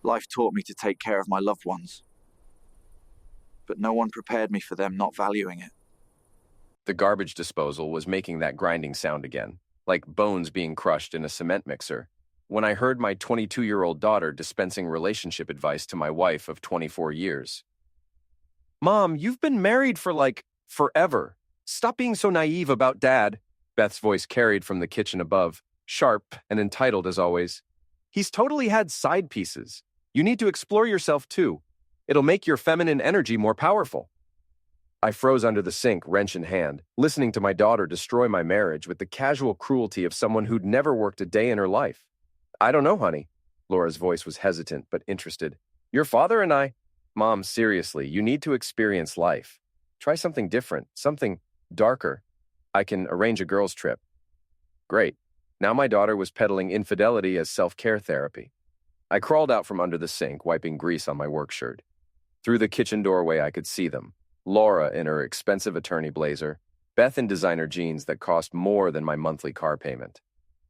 Life taught me to take care of my loved ones, but no one prepared me for them not valuing it. The garbage disposal was making that grinding sound again, like bones being crushed in a cement mixer, when I heard my 22-year-old daughter dispensing relationship advice to my wife of 24 years. "Mom, you've been married for forever. Stop being so naive about Dad," Beth's voice carried from the kitchen above, sharp and entitled as always. "He's totally had side pieces. You need to explore yourself too. It'll make your feminine energy more powerful." I froze under the sink, wrench in hand, listening to my daughter destroy my marriage with the casual cruelty of someone who'd never worked a day in her life. "I don't know, honey." Laura's voice was hesitant but interested. "Your father and I—" "Mom, seriously, you need to experience life. Try something different, something darker. I can arrange a girls' trip." Great. Now my daughter was peddling infidelity as self-care therapy. I crawled out from under the sink, wiping grease on my work shirt. Through the kitchen doorway, I could see them. Laura in her expensive attorney blazer, Beth in designer jeans that cost more than my monthly car payment.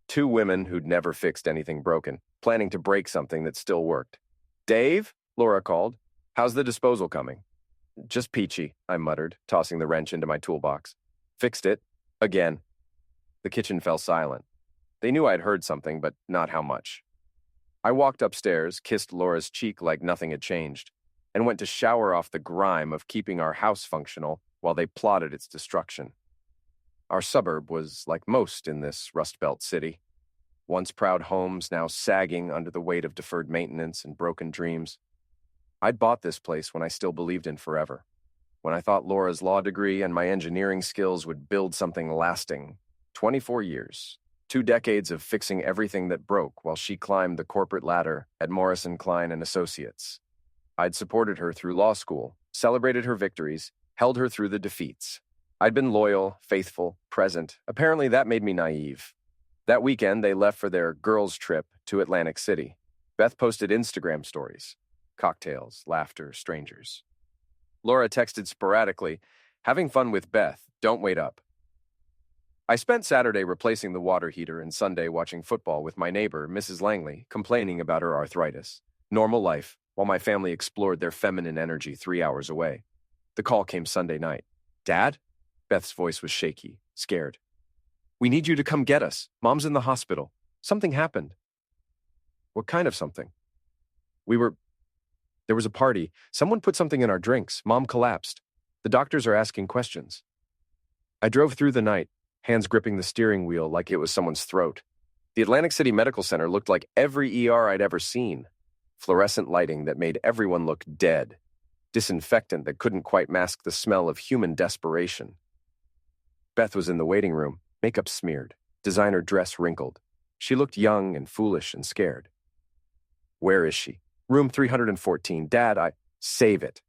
Two women who'd never fixed anything broken, planning to break something that still worked. "Dave?" Laura called. "How's the disposal coming?" "Just peachy," I muttered, tossing the wrench into my toolbox. "Fixed it. Again." The kitchen fell silent. They knew I'd heard something, but not how much. I walked upstairs, kissed Laura's cheek like nothing had changed, and went to shower off the grime of keeping our house functional while they plotted its destruction. Our suburb was like most in this Rust Belt city. Once proud homes now sagging under the weight of deferred maintenance and broken dreams. I'd bought this place when I still believed in forever, when I thought Laura's law degree and my engineering skills would build something lasting. 24 years, 2 decades of fixing everything that broke while she climbed the corporate ladder at Morrison Klein and Associates. I'd supported her through law school, celebrated her victories, held her through the defeats. I'd been loyal, faithful, present. Apparently that made me naive. That weekend, they left for their girls' trip to Atlantic City. Beth posted Instagram stories. Cocktails, laughter, strangers. Laura texted sporadically, "Having fun with Beth, don't wait up." I spent Saturday replacing the water heater and Sunday watching football with my neighbor, Mrs. Langley, complaining about her arthritis. Normal life, while my family explored their feminine energy 3 hours away. The call came Sunday night. "Dad?" Beth's voice was shaky, scared. "We need you to come get us. Mom's in the hospital. Something happened." "What kind of something?" There was a party. Someone put something in our drinks. Mom collapsed. The doctors are asking questions." I drove through the night, hands gripping the steering wheel like it was someone's throat. The Atlantic City Medical Center looked like every ER I'd ever seen. Fluorescent lighting that made everyone look dead. Disinfectant that couldn't quite mask the smell of human desperation. Beth was in the waiting room, makeup smeared, designer dress wrinkled. She looked young and foolish and scared. "Where is she?" "Room 314. Dad, Save it."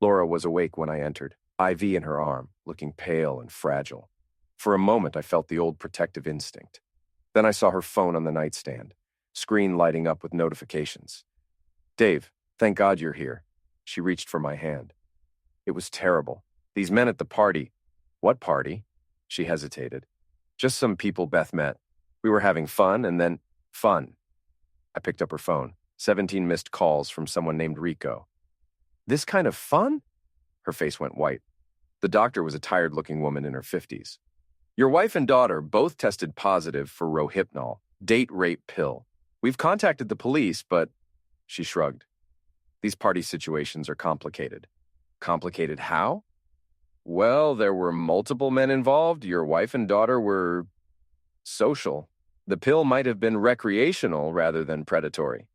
Laura was awake when I entered, IV in her arm, looking pale and fragile. For a moment, I felt the old protective instinct. Then I saw her phone on the nightstand, screen lighting up with notifications. "Dave, thank God you're here." She reached for my hand. It was terrible. These men at the party. "What party?" She hesitated. "Just some people Beth met. We were having fun and then fun." I picked up her phone. 17 missed calls from someone named Rico. "This kind of fun?" Her face went white. The doctor was a tired-looking woman in her 50s. "Your wife and daughter both tested positive for Rohypnol, date rape pill. We've contacted the police, but..." She shrugged. "These party situations are complicated." "Complicated how?" "Well, there were multiple men involved. Your wife and daughter were social. The pill might have been recreational rather than predatory."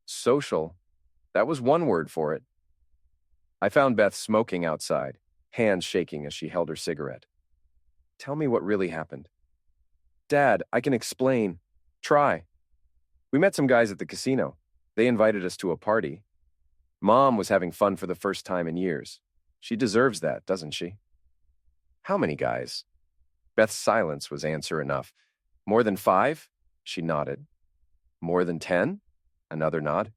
"Social. That was one word for it." I found Beth smoking outside, hands shaking as she held her cigarette. "Tell me what really happened." "Dad, I can explain. Try. We met some guys at the casino. They invited us to a party. Mom was having fun for the first time in years. She deserves that, doesn't she?" "How many guys?" Beth's silence was answer enough. "More than 5? She nodded. "More than 10? Another nod.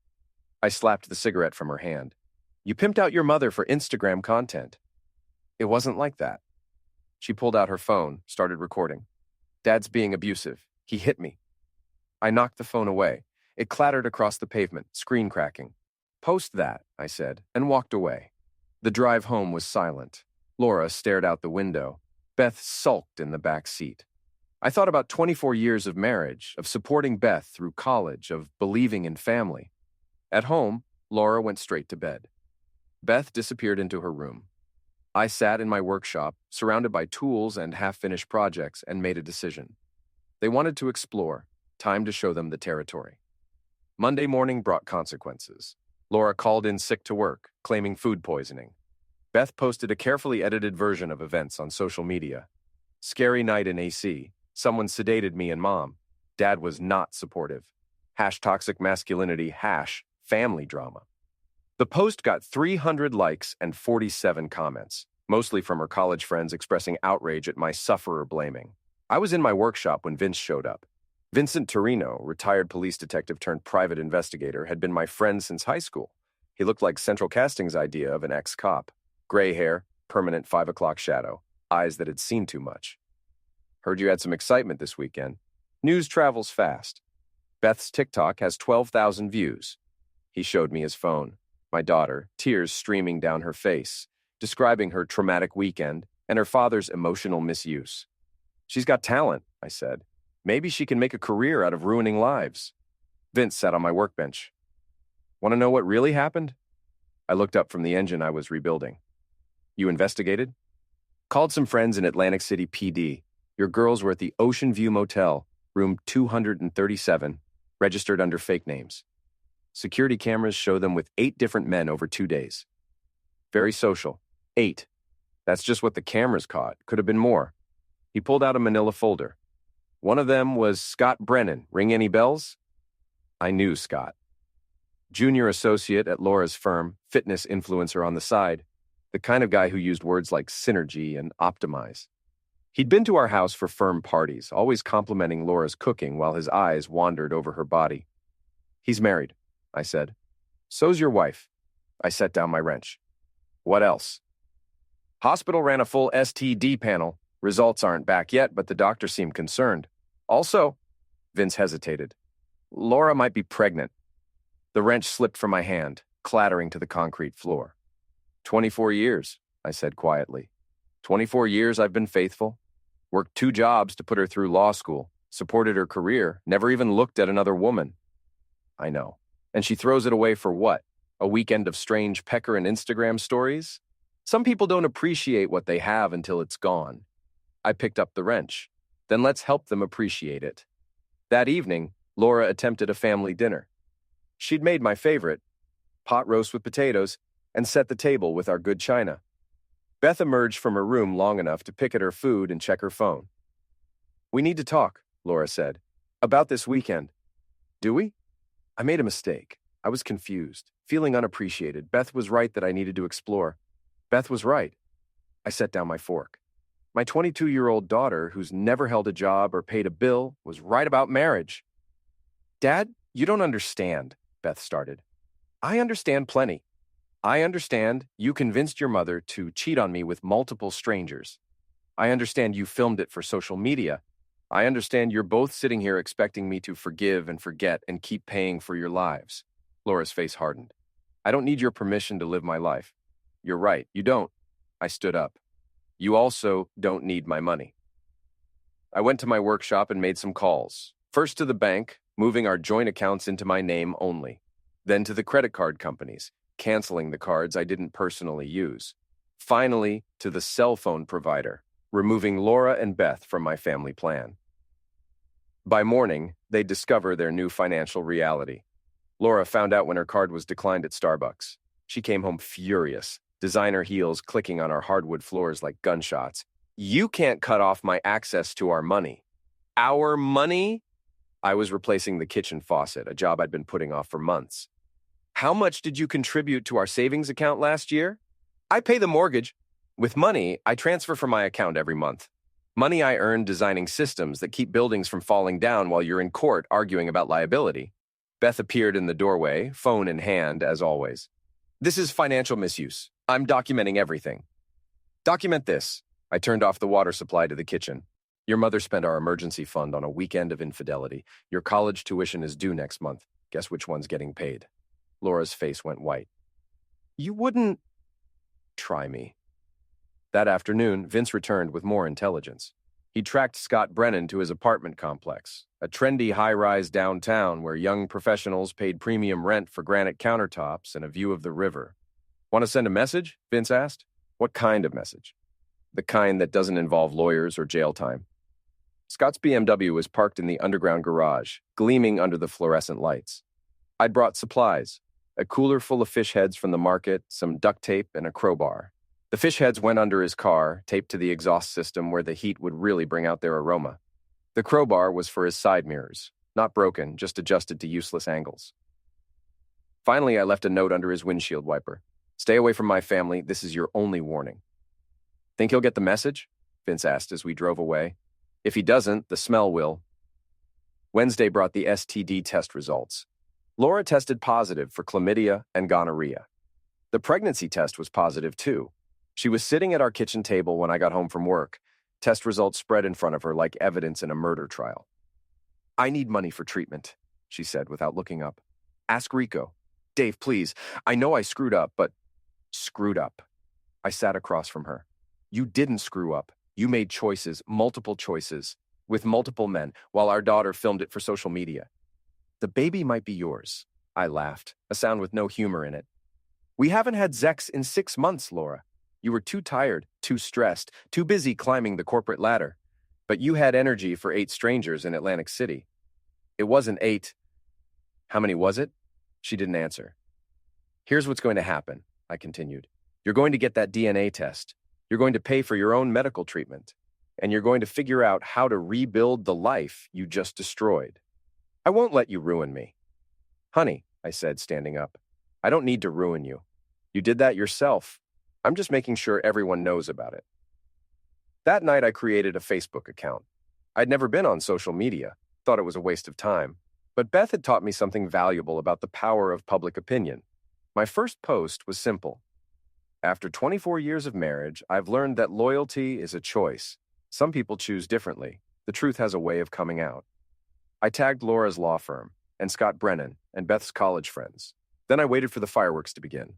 I slapped the cigarette from her hand. "You pimped out your mother for Instagram content." "It wasn't like that." She pulled out her phone, started recording. "Dad's being abusive. He hit me." I knocked the phone away. It clattered across the pavement, screen cracking. "Post that," I said, and walked away. The drive home was silent. Laura stared out the window. Beth sulked in the back seat. I thought about 24 years of marriage, of supporting Beth through college, of believing in family. At home, Laura went straight to bed. Beth disappeared into her room. I sat in my workshop, surrounded by tools and half-finished projects, and made a decision. They wanted to explore. Time to show them the territory. Monday morning brought consequences. Laura called in sick to work, claiming food poisoning. Beth posted a carefully edited version of events on social media. Scary night in AC. Someone sedated me and Mom. Dad was not supportive. #toxic masculinity, #family drama. The post got 300 likes and 47 comments, mostly from her college friends expressing outrage at my sufferer blaming. I was in my workshop when Vince showed up. Vincent Torino, retired police detective turned private investigator, had been my friend since high school. He looked like Central Casting's idea of an ex-cop. Gray hair, permanent 5 o'clock shadow, eyes that had seen too much. "Heard you had some excitement this weekend." News travels fast. Beth's TikTok has 12,000 views. He showed me his phone. My daughter, tears streaming down her face, describing her traumatic weekend and her father's emotional misuse. "She's got talent," I said. "Maybe she can make a career out of ruining lives." Vince sat on my workbench. "Want to know what really happened?" I looked up from the engine I was rebuilding. "You investigated?" "Called some friends in Atlantic City PD. Your girls were at the Ocean View Motel, room 237, registered under fake names. Security cameras show them with 8 different men over 2 days. Very social. 8. That's just what the cameras caught. Could have been more." He pulled out a manila folder. "One of them was Scott Brennan. Ring any bells?" I knew Scott. Junior associate at Laura's firm, fitness influencer on the side, the kind of guy who used words like synergy and optimize. He'd been to our house for firm parties, always complimenting Laura's cooking while his eyes wandered over her body. "He's married," I said. "So's your wife." I set down my wrench. "What else?" "Hospital ran a full STD panel. Results aren't back yet, but the doctor seemed concerned. Also," Vince hesitated, "Laura might be pregnant." The wrench slipped from my hand, clattering to the concrete floor. 24 years, I said quietly. 24 years I've been faithful. Worked 2 jobs to put her through law school, supported her career, never even looked at another woman. I know. And she throws it away for what? A weekend of strange pecker and Instagram stories? Some people don't appreciate what they have until it's gone. I picked up the wrench. Then let's help them appreciate it. That evening, Laura attempted a family dinner. She'd made my favorite, pot roast with potatoes, and set the table with our good china. Beth emerged from her room long enough to pick at her food and check her phone. "We need to talk," Laura said, "about this weekend." "Do we?" I made a mistake. I was confused, feeling unappreciated. Beth was right that I needed to explore. Beth was right. I set down my fork. My 22-year-old daughter, who's never held a job or paid a bill, was right about marriage. "Dad, you don't understand," Beth started. "I understand plenty. I understand you convinced your mother to cheat on me with multiple strangers. I understand you filmed it for social media. I understand you're both sitting here expecting me to forgive and forget and keep paying for your lives." Laura's face hardened. "I don't need your permission to live my life." "You're right, you don't." I stood up. "You also don't need my money." I went to my workshop and made some calls. First to the bank, moving our joint accounts into my name only. Then to the credit card companies, canceling the cards I didn't personally use. Finally, to the cell phone provider, removing Laura and Beth from my family plan. By morning, they'd discover their new financial reality. Laura found out when her card was declined at Starbucks. She came home furious, designer heels clicking on our hardwood floors like gunshots. "You can't cut off my access to our money." "Our money?" I was replacing the kitchen faucet, a job I'd been putting off for months. "How much did you contribute to our savings account last year?" "I pay the mortgage. With money, I transfer from my account every month. Money I earn designing systems that keep buildings from falling down while you're in court arguing about liability." Beth appeared in the doorway, phone in hand, as always. "This is financial misuse. I'm documenting everything." "Document this." I turned off the water supply to the kitchen. "Your mother spent our emergency fund on a weekend of infidelity. Your college tuition is due next month. Guess which one's getting paid? Laura's face went white. You wouldn't try me. That afternoon, Vince returned with more intelligence. He tracked Scott Brennan to his apartment complex, a trendy high-rise downtown where young professionals paid premium rent for granite countertops and a view of the river. Want to send a message? Vince asked. What kind of message? The kind that doesn't involve lawyers or jail time. Scott's BMW was parked in the underground garage, gleaming under the fluorescent lights. I'd brought supplies, a cooler full of fish heads from the market, some duct tape, and a crowbar. The fish heads went under his car, taped to the exhaust system where the heat would really bring out their aroma. The crowbar was for his side mirrors, not broken, just adjusted to useless angles. Finally, I left a note under his windshield wiper. Stay away from my family, this is your only warning. Think he'll get the message? Vince asked as we drove away. If he doesn't, the smell will. Wednesday brought the STD test results. Laura tested positive for chlamydia and gonorrhea. The pregnancy test was positive too. She was sitting at our kitchen table when I got home from work. Test results spread in front of her like evidence in a murder trial. I need money for treatment, she said without looking up. Ask Rico. Dave, please. I know I screwed up, but... Screwed up. I sat across from her. You didn't screw up. You made choices, multiple choices, with multiple men, while our daughter filmed it for social media. The baby might be yours. I laughed, a sound with no humor in it. We haven't had sex in 6 months, Laura. You were too tired, too stressed, too busy climbing the corporate ladder. But you had energy for 8 strangers in Atlantic City. It wasn't 8. How many was it? She didn't answer. Here's what's going to happen, I continued. You're going to get that DNA test. You're going to pay for your own medical treatment. And you're going to figure out how to rebuild the life you just destroyed. I won't let you ruin me. Honey, I said, standing up, I don't need to ruin you. You did that yourself. I'm just making sure everyone knows about it. That night, I created a Facebook account. I'd never been on social media, thought it was a waste of time. But Beth had taught me something valuable about the power of public opinion. My first post was simple. After 24 years of marriage, I've learned that loyalty is a choice. Some people choose differently. The truth has a way of coming out. I tagged Laura's law firm, and Scott Brennan, and Beth's college friends. Then I waited for the fireworks to begin.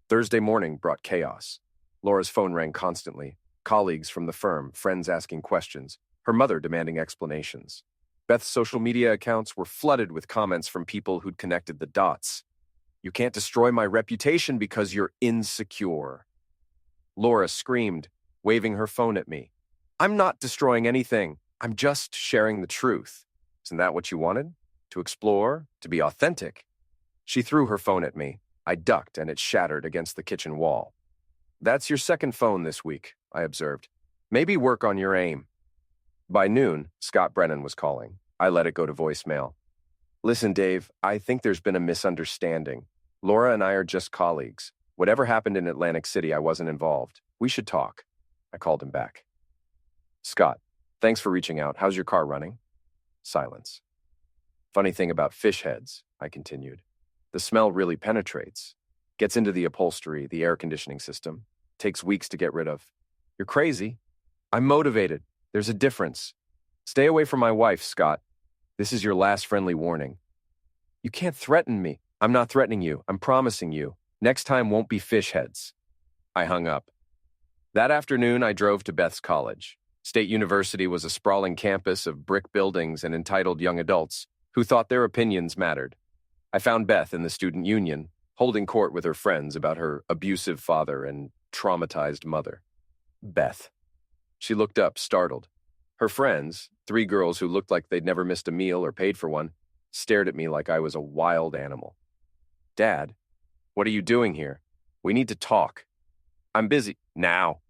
Thursday morning brought chaos. Laura's phone rang constantly. Colleagues from the firm, friends asking questions, her mother demanding explanations. Beth's social media accounts were flooded with comments from people who'd connected the dots. You can't destroy my reputation because you're insecure. Laura screamed, waving her phone at me. I'm not destroying anything. I'm just sharing the truth. Isn't that what you wanted? To explore? To be authentic? She threw her phone at me. I ducked and it shattered against the kitchen wall. That's your second phone this week, I observed. Maybe work on your aim. By noon, Scott Brennan was calling. I let it go to voicemail. Listen, Dave, I think there's been a misunderstanding. Laura and I are just colleagues. Whatever happened in Atlantic City, I wasn't involved. We should talk. I called him back. Scott, thanks for reaching out. How's your car running? Silence. Funny thing about fish heads, I continued. The smell really penetrates. Gets into the upholstery, the air conditioning system. Takes weeks to get rid of. You're crazy. I'm motivated. There's a difference. Stay away from my wife, Scott. This is your last friendly warning. You can't threaten me. I'm not threatening you. I'm promising you. Next time won't be fish heads. I hung up. That afternoon, I drove to Beth's college. State University was a sprawling campus of brick buildings and entitled young adults who thought their opinions mattered. I found Beth in the student union, holding court with her friends about her abusive father and traumatized mother. Beth. She looked up, startled. Her friends, 3 girls who looked like they'd never missed a meal or paid for one, stared at me like I was a wild animal. Dad, what are you doing here? We need to talk. I'm busy. Now.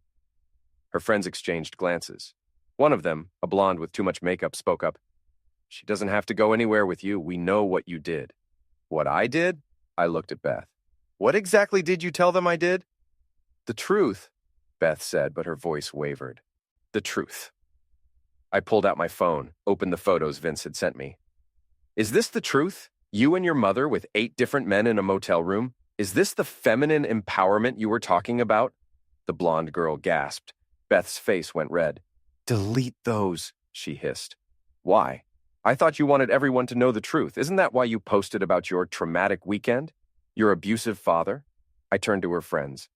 Her friends exchanged glances. One of them, a blonde with too much makeup, spoke up. She doesn't have to go anywhere with you. We know what you did. What I did? I looked at Beth. What exactly did you tell them I did? The truth, Beth said, but her voice wavered. The truth. I pulled out my phone, opened the photos Vince had sent me. Is this the truth? You and your mother with 8 different men in a motel room? Is this the feminine empowerment you were talking about? The blonde girl gasped. Beth's face went red. Delete those, she hissed. Why? I thought you wanted everyone to know the truth. Isn't that why you posted about your traumatic weekend? Your abusive father? I turned to her friends.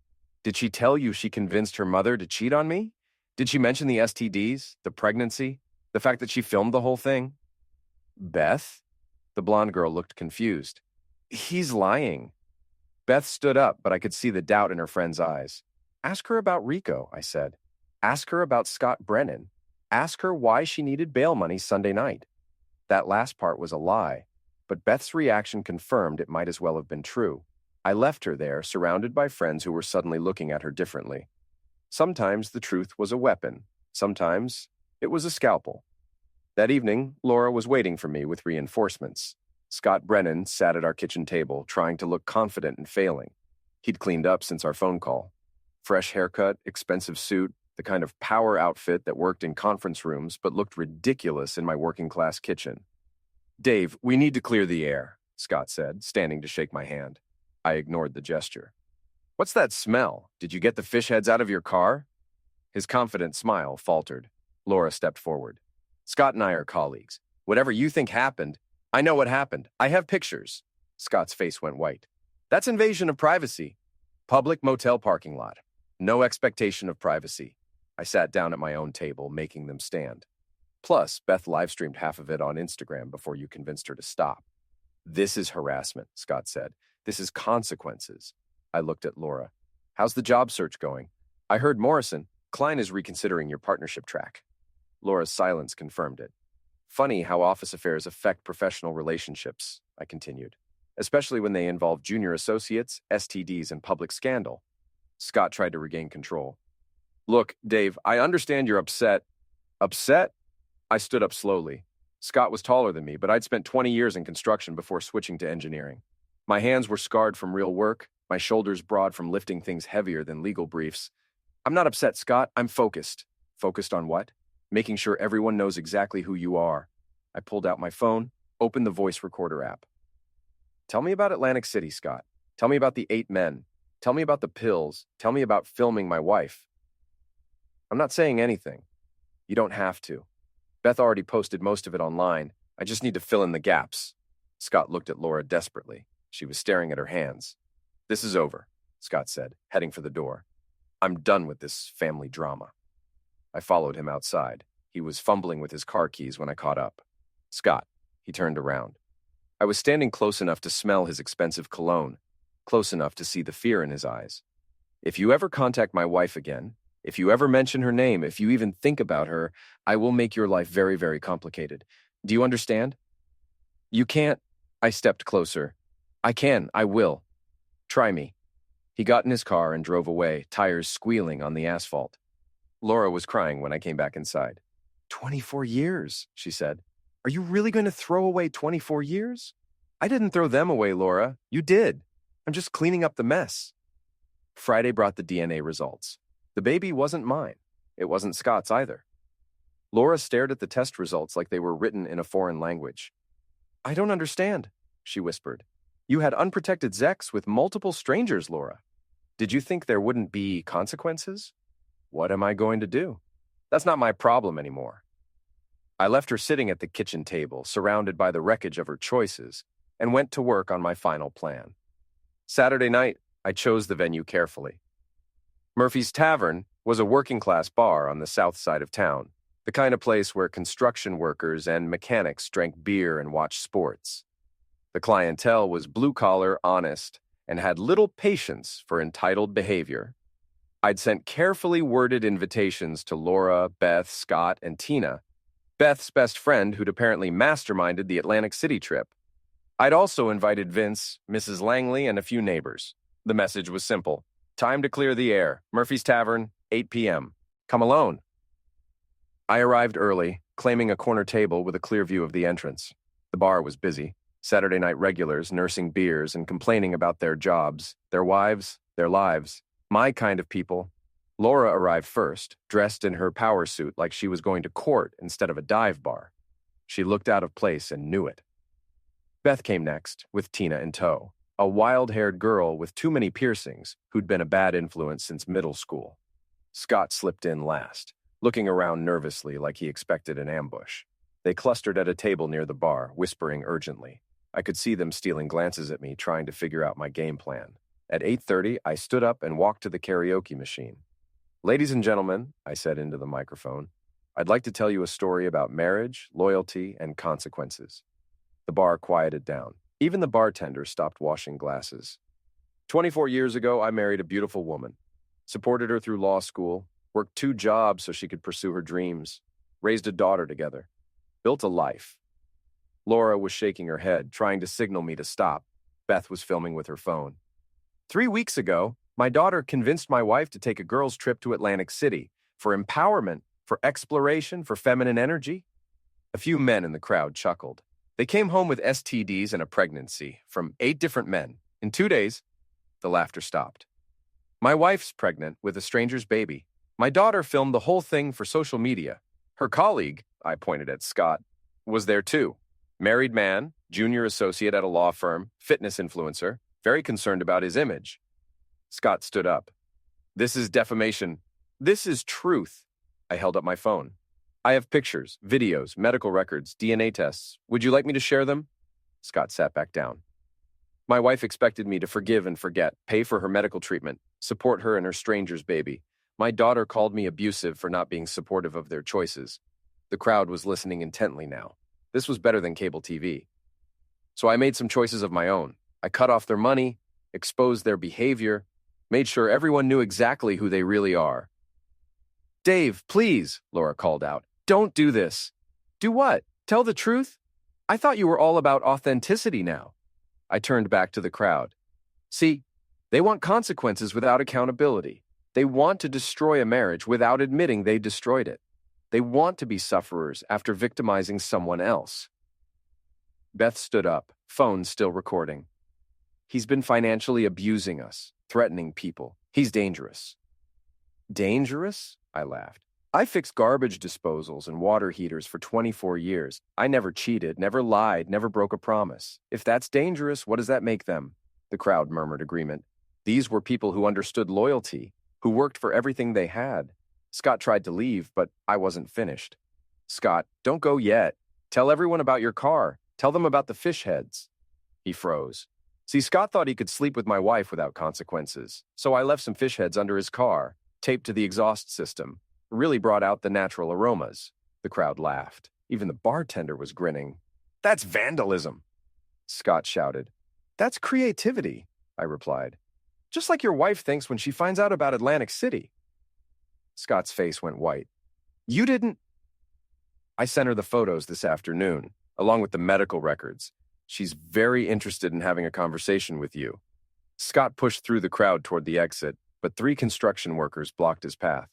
Did she tell you she convinced her mother to cheat on me? Did she mention the STDs, the pregnancy, the fact that she filmed the whole thing? Beth? The blonde girl looked confused. He's lying. Beth stood up, but I could see the doubt in her friend's eyes. Ask her about Rico, I said. Ask her about Scott Brennan. Ask her why she needed bail money Sunday night. That last part was a lie, but Beth's reaction confirmed it might as well have been true. I left her there, surrounded by friends who were suddenly looking at her differently. Sometimes the truth was a weapon. Sometimes it was a scalpel. That evening, Laura was waiting for me with reinforcements. Scott Brennan sat at our kitchen table, trying to look confident and failing. He'd cleaned up since our phone call. Fresh haircut, expensive suit, the kind of power outfit that worked in conference rooms but looked ridiculous in my working-class kitchen. Dave, we need to clear the air, Scott said, standing to shake my hand. I ignored the gesture. What's that smell? Did you get the fish heads out of your car? His confident smile faltered. Laura stepped forward. Scott and I are colleagues. Whatever you think happened, I know what happened. I have pictures. Scott's face went white. That's invasion of privacy. Public motel parking lot. No expectation of privacy. I sat down at my own table, making them stand. Plus, Beth live-streamed half of it on Instagram before you convinced her to stop. This is harassment, Scott said. This is consequences. I looked at Laura. How's the job search going? I heard Morrison. Klein is reconsidering your partnership track. Laura's silence confirmed it. Funny how office affairs affect professional relationships, I continued, especially when they involve junior associates, STDs, and public scandal. Scott tried to regain control. Look, Dave, I understand you're upset. Upset? I stood up slowly. Scott was taller than me, but I'd spent 20 years in construction before switching to engineering. My hands were scarred from real work, my shoulders broad from lifting things heavier than legal briefs. I'm not upset, Scott. I'm focused. Focused on what? Making sure everyone knows exactly who you are. I pulled out my phone, opened the voice recorder app. Tell me about Atlantic City, Scott. Tell me about the 8 men. Tell me about the pills. Tell me about filming my wife. I'm not saying anything. You don't have to. Beth already posted most of it online. I just need to fill in the gaps. Scott looked at Laura desperately. She was staring at her hands. This is over, Scott said, heading for the door. I'm done with this family drama. I followed him outside. He was fumbling with his car keys when I caught up. Scott, he turned around. I was standing close enough to smell his expensive cologne, close enough to see the fear in his eyes. If you ever contact my wife again, if you ever mention her name, if you even think about her, I will make your life very, very complicated. Do you understand? You can't. I stepped closer. I can. I will. Try me. He got in his car and drove away, tires squealing on the asphalt. Laura was crying when I came back inside. 24 years, she said. Are you really going to throw away 24 years? I didn't throw them away, Laura. You did. I'm just cleaning up the mess. Friday brought the DNA results. The baby wasn't mine. It wasn't Scott's either. Laura stared at the test results like they were written in a foreign language. I don't understand, she whispered. You had unprotected sex with multiple strangers, Laura. Did you think there wouldn't be consequences? What am I going to do? That's not my problem anymore. I left her sitting at the kitchen table, surrounded by the wreckage of her choices, and went to work on my final plan. Saturday night, I chose the venue carefully. Murphy's Tavern was a working-class bar on the south side of town, the kind of place where construction workers and mechanics drank beer and watched sports. The clientele was blue-collar, honest, and had little patience for entitled behavior. I'd sent carefully worded invitations to Laura, Beth, Scott, and Tina, Beth's best friend who'd apparently masterminded the Atlantic City trip. I'd also invited Vince, Mrs. Langley, and a few neighbors. The message was simple. Time to clear the air. Murphy's Tavern, 8 p.m. Come alone. I arrived early, claiming a corner table with a clear view of the entrance. The bar was busy. Saturday night regulars nursing beers and complaining about their jobs, their wives, their lives. My kind of people. Laura arrived first, dressed in her power suit like she was going to court instead of a dive bar. She looked out of place and knew it. Beth came next, with Tina in tow, a wild-haired girl with too many piercings who'd been a bad influence since middle school. Scott slipped in last, looking around nervously like he expected an ambush. They clustered at a table near the bar, whispering urgently. I could see them stealing glances at me, trying to figure out my game plan. At 8:30, I stood up and walked to the karaoke machine. "Ladies and gentlemen," I said into the microphone, "I'd like to tell you a story about marriage, loyalty, and consequences." The bar quieted down. Even the bartender stopped washing glasses. 24 years ago, I married a beautiful woman, supported her through law school, worked 2 jobs so she could pursue her dreams, raised a daughter together, built a life. Laura was shaking her head, trying to signal me to stop. Beth was filming with her phone. 3 weeks ago, my daughter convinced my wife to take a girls' trip to Atlantic City for empowerment, for exploration, for feminine energy. A few men in the crowd chuckled. They came home with STDs and a pregnancy from 8 different men. In 2 days, the laughter stopped. My wife's pregnant with a stranger's baby. My daughter filmed the whole thing for social media. Her colleague, I pointed at Scott, was there too. Married man, junior associate at a law firm, fitness influencer, very concerned about his image. Scott stood up. "This is defamation. This is truth." I held up my phone. "I have pictures, videos, medical records, DNA tests. Would you like me to share them?" Scott sat back down. My wife expected me to forgive and forget, pay for her medical treatment, support her and her stranger's baby. My daughter called me abusive for not being supportive of their choices. The crowd was listening intently now. This was better than cable TV. So I made some choices of my own. I cut off their money, exposed their behavior, made sure everyone knew exactly who they really are. "Dave, please," Laura called out. "Don't do this." "Do what? Tell the truth? I thought you were all about authenticity now." I turned back to the crowd. See, they want consequences without accountability. They want to destroy a marriage without admitting they destroyed it. They want to be sufferers after victimizing someone else. Beth stood up, phone still recording. "He's been financially abusing us, threatening people. He's dangerous." "Dangerous?" I laughed. "I fixed garbage disposals and water heaters for 24 years. I never cheated, never lied, never broke a promise. If that's dangerous, what does that make them?" The crowd murmured agreement. These were people who understood loyalty, who worked for everything they had. Scott tried to leave, but I wasn't finished. "Scott, don't go yet. Tell everyone about your car. Tell them about the fish heads." He froze. See, Scott thought he could sleep with my wife without consequences, so I left some fish heads under his car, taped to the exhaust system. It really brought out the natural aromas. The crowd laughed. Even the bartender was grinning. "That's vandalism," Scott shouted. "That's creativity," I replied. "Just like your wife thinks when she finds out about Atlantic City." Scott's face went white. "You didn't—" "I sent her the photos this afternoon, along with the medical records. She's very interested in having a conversation with you." Scott pushed through the crowd toward the exit, but 3 construction workers blocked his path.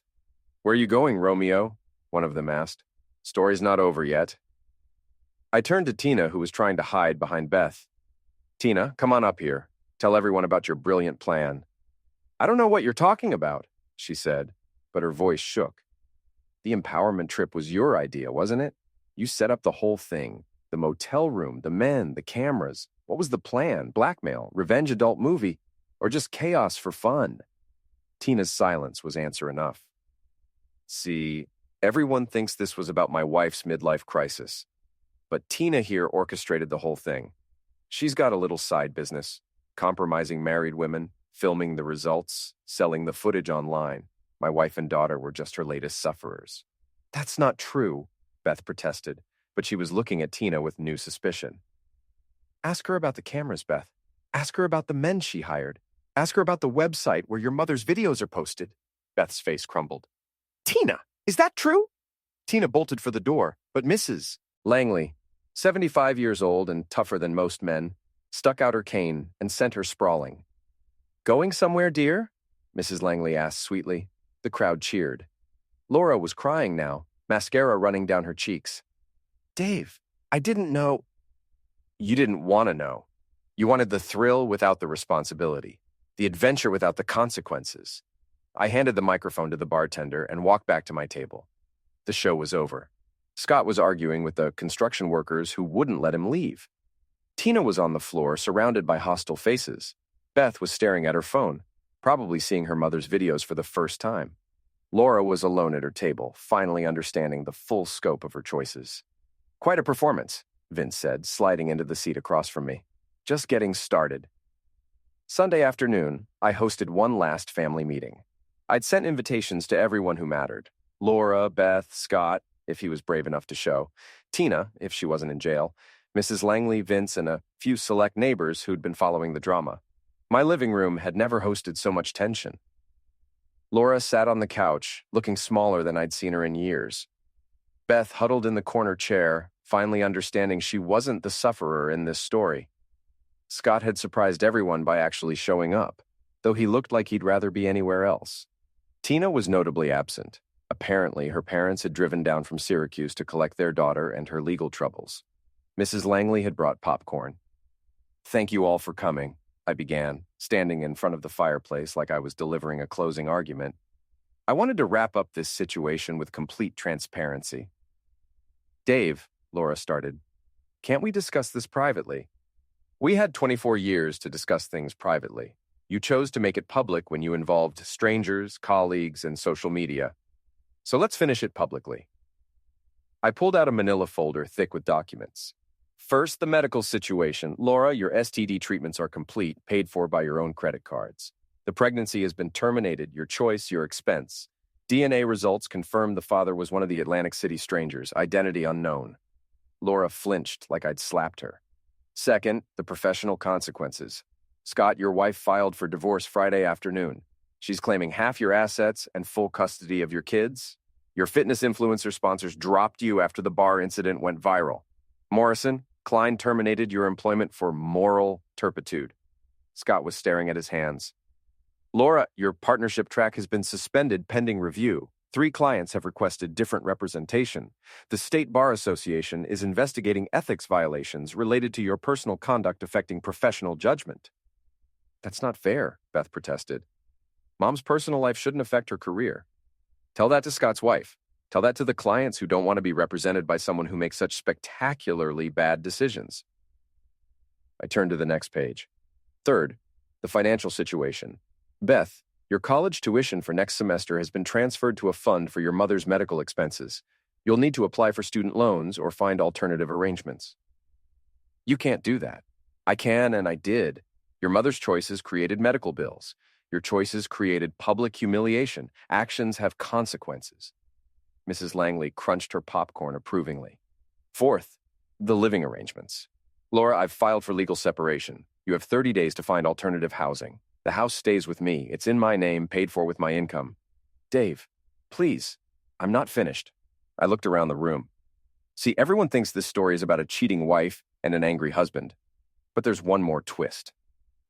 "Where are you going, Romeo?" one of them asked. "Story's not over yet." I turned to Tina, who was trying to hide behind Beth. "Tina, come on up here. Tell everyone about your brilliant plan." "I don't know what you're talking about," she said, but her voice shook. "The empowerment trip was your idea, wasn't it? You set up the whole thing. The motel room, the men, the cameras. What was the plan? Blackmail, revenge adult movie, or just chaos for fun?" Tina's silence was answer enough. "See, everyone thinks this was about my wife's midlife crisis. But Tina here orchestrated the whole thing. She's got a little side business, compromising married women, filming the results, selling the footage online. My wife and daughter were just her latest sufferers." "That's not true," Beth protested, but she was looking at Tina with new suspicion. "Ask her about the cameras, Beth. Ask her about the men she hired. Ask her about the website where your mother's videos are posted." Beth's face crumbled. "Tina, is that true?" Tina bolted for the door, but Mrs. Langley, 75 years old and tougher than most men, stuck out her cane and sent her sprawling. "Going somewhere, dear?" Mrs. Langley asked sweetly. The crowd cheered. Laura was crying now, mascara running down her cheeks. "Dave, I didn't know—" "You didn't want to know. You wanted the thrill without the responsibility, the adventure without the consequences." I handed the microphone to the bartender and walked back to my table. The show was over. Scott was arguing with the construction workers who wouldn't let him leave. Tina was on the floor, surrounded by hostile faces. Beth was staring at her phone, probably seeing her mother's videos for the first time. Laura was alone at her table, finally understanding the full scope of her choices. Quite a performance, Vince said, sliding into the seat across from me. Just getting started. Sunday afternoon, I hosted one last family meeting. I'd sent invitations to everyone who mattered. Laura, Beth, Scott, if he was brave enough to show, Tina, if she wasn't in jail, Mrs. Langley, Vince, and a few select neighbors who'd been following the drama. My living room had never hosted so much tension. Laura sat on the couch, looking smaller than I'd seen her in years. Beth huddled in the corner chair, finally understanding she wasn't the sufferer in this story. Scott had surprised everyone by actually showing up, though he looked like he'd rather be anywhere else. Tina was notably absent. Apparently, her parents had driven down from Syracuse to collect their daughter and her legal troubles. Mrs. Langley had brought popcorn. "Thank you all for coming," I began, standing in front of the fireplace like I was delivering a closing argument. I wanted to wrap up this situation with complete transparency. "Dave," Laura started, "can't we discuss this privately? We had 24 years to discuss things privately. You chose to make it public when you involved strangers, colleagues, and social media. So let's finish it publicly." I pulled out a manila folder thick with documents. First, the medical situation. Laura, your STD treatments are complete, paid for by your own credit cards. The pregnancy has been terminated, your choice, your expense. DNA results confirm the father was one of the Atlantic City strangers, identity unknown. Laura flinched like I'd slapped her. Second, the professional consequences. Scott, your wife filed for divorce Friday afternoon. She's claiming half your assets and full custody of your kids. Your fitness influencer sponsors dropped you after the bar incident went viral. Morrison, Klein terminated your employment for moral turpitude. Scott was staring at his hands. Laura, your partnership track has been suspended pending review. 3 clients have requested different representation. The State Bar Association is investigating ethics violations related to your personal conduct affecting professional judgment. That's not fair, Beth protested. Mom's personal life shouldn't affect her career. Tell that to Scott's wife. Tell that to the clients who don't want to be represented by someone who makes such spectacularly bad decisions. I turned to the next page. Third, the financial situation. Beth, your college tuition for next semester has been transferred to a fund for your mother's medical expenses. You'll need to apply for student loans or find alternative arrangements. You can't do that. I can, and I did. Your mother's choices created medical bills. Your choices created public humiliation. Actions have consequences. Mrs. Langley crunched her popcorn approvingly. Fourth, the living arrangements. Laura, I've filed for legal separation. You have 30 days to find alternative housing. The house stays with me. It's in my name, paid for with my income. Dave, please, I'm not finished. I looked around the room. See, everyone thinks this story is about a cheating wife and an angry husband. But there's one more twist.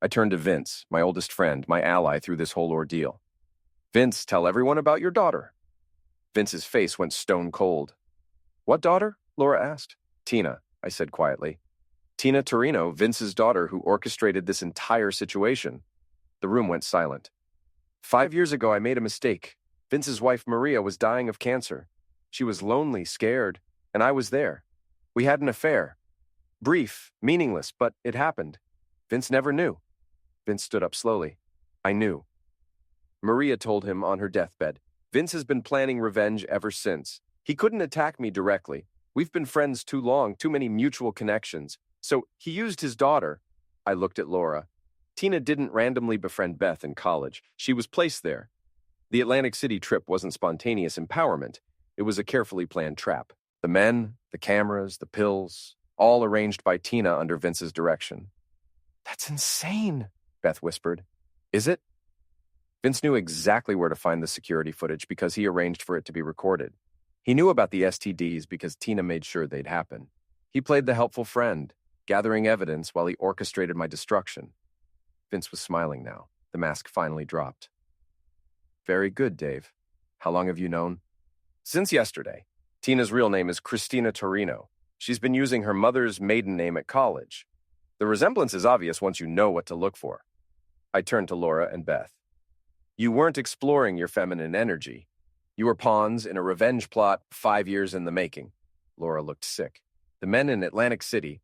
I turned to Vince, my oldest friend, my ally through this whole ordeal. Vince, tell everyone about your daughter. Vince's face went stone cold. What daughter? Laura asked. Tina, I said quietly. Tina Torino, Vince's daughter, who orchestrated this entire situation. The room went silent. 5 years ago, I made a mistake. Vince's wife, Maria, was dying of cancer. She was lonely, scared, and I was there. We had an affair. Brief, meaningless, but it happened. Vince never knew. Vince stood up slowly. I knew. Maria told him on her deathbed. Vince has been planning revenge ever since. He couldn't attack me directly. We've been friends too long, too many mutual connections. So he used his daughter. I looked at Laura. Tina didn't randomly befriend Beth in college. She was placed there. The Atlantic City trip wasn't spontaneous empowerment. It was a carefully planned trap. The men, the cameras, the pills, all arranged by Tina under Vince's direction. That's insane, Beth whispered. Is it? Vince knew exactly where to find the security footage because he arranged for it to be recorded. He knew about the STDs because Tina made sure they'd happen. He played the helpful friend, gathering evidence while he orchestrated my destruction. Vince was smiling now. The mask finally dropped. Very good, Dave. How long have you known? Since yesterday. Tina's real name is Christina Torino. She's been using her mother's maiden name at college. The resemblance is obvious once you know what to look for. I turned to Laura and Beth. You weren't exploring your feminine energy. You were pawns in a revenge plot 5 years in the making. Laura looked sick. The men in Atlantic City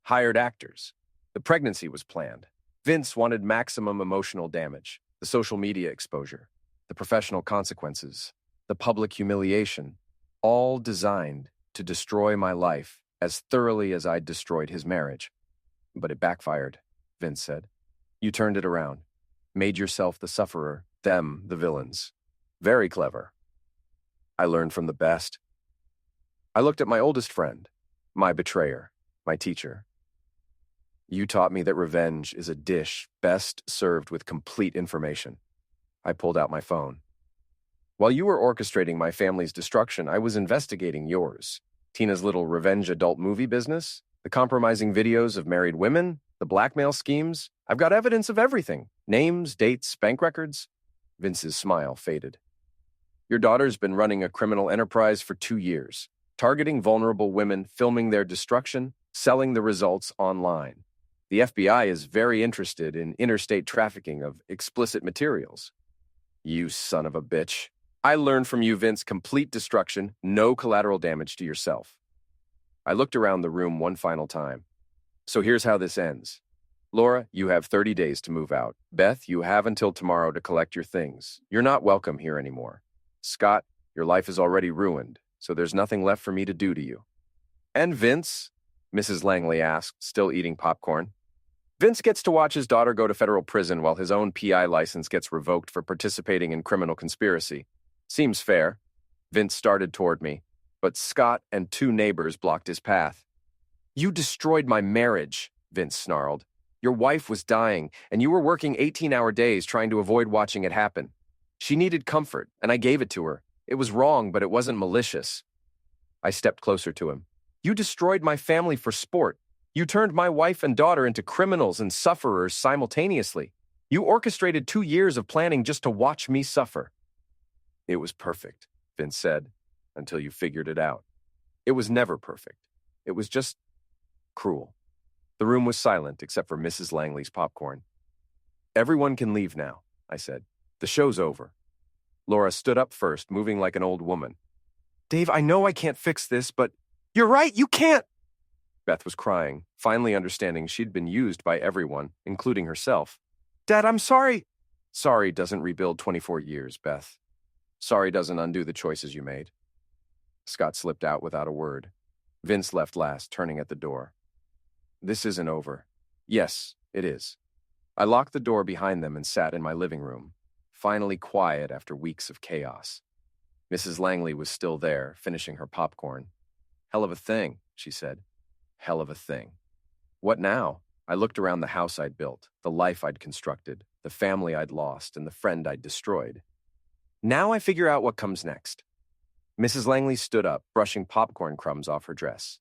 hired actors. The pregnancy was planned. Vince wanted maximum emotional damage, the social media exposure, the professional consequences, the public humiliation, all designed to destroy my life as thoroughly as I'd destroyed his marriage. But it backfired, Vince said. You turned it around, made yourself the sufferer, them the villains. Very clever. I learned from the best. I looked at my oldest friend, my betrayer, my teacher. You taught me that revenge is a dish best served with complete information. I pulled out my phone. While you were orchestrating my family's destruction, I was investigating yours. Tina's little revenge adult movie business, the compromising videos of married women, the blackmail schemes. I've got evidence of everything. Names, dates, bank records. Vince's smile faded. Your daughter's been running a criminal enterprise for 2 years, targeting vulnerable women, filming their destruction, selling the results online. The FBI is very interested in interstate trafficking of explicit materials. You son of a bitch. I learned from you, Vince, complete destruction, no collateral damage to yourself. I looked around the room one final time. So here's how this ends. Laura, you have 30 days to move out. Beth, you have until tomorrow to collect your things. You're not welcome here anymore. Scott, your life is already ruined, so there's nothing left for me to do to you. And Vince? Mrs. Langley asked, still eating popcorn. Vince gets to watch his daughter go to federal prison while his own PI license gets revoked for participating in criminal conspiracy. Seems fair. Vince started toward me, but Scott and 2 neighbors blocked his path. You destroyed my marriage, Vince snarled. Your wife was dying, and you were working 18-hour days trying to avoid watching it happen. She needed comfort, and I gave it to her. It was wrong, but it wasn't malicious. I stepped closer to him. You destroyed my family for sport. You turned my wife and daughter into criminals and sufferers simultaneously. You orchestrated 2 years of planning just to watch me suffer. It was perfect, Vince said, until you figured it out. It was never perfect. It was just cruel. The room was silent except for Mrs. Langley's popcorn. Everyone can leave now, I said. The show's over. Laura stood up first, moving like an old woman. Dave, I know I can't fix this, but you're right, you can't! Beth was crying, finally understanding she'd been used by everyone, including herself. Dad, I'm sorry. Sorry doesn't rebuild 24 years, Beth. Sorry doesn't undo the choices you made. Scott slipped out without a word. Vince left last, turning at the door. This isn't over. Yes, it is. I locked the door behind them and sat in my living room, finally quiet after weeks of chaos. Mrs. Langley was still there, finishing her popcorn. Hell of a thing, she said. Hell of a thing. What now? I looked around the house I'd built, the life I'd constructed, the family I'd lost, and the friend I'd destroyed. Now I figure out what comes next. Mrs. Langley stood up, brushing popcorn crumbs off her dress.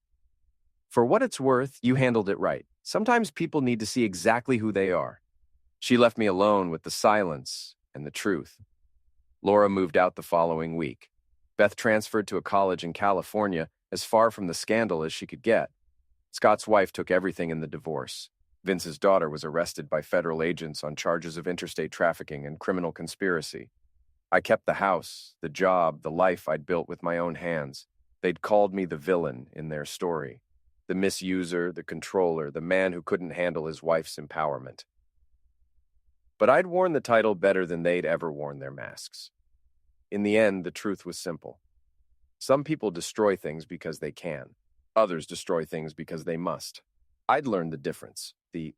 For what it's worth, you handled it right. Sometimes people need to see exactly who they are. She left me alone with the silence and the truth. Laura moved out the following week. Beth transferred to a college in California, as far from the scandal as she could get. Scott's wife took everything in the divorce. Vince's daughter was arrested by federal agents on charges of interstate trafficking and criminal conspiracy. I kept the house, the job, the life I'd built with my own hands. They'd called me the villain in their story. The misuser, the controller, the man who couldn't handle his wife's empowerment. But I'd worn the title better than they'd ever worn their masks. In the end, the truth was simple. Some people destroy things because they can. Others destroy things because they must. I'd learned the difference. The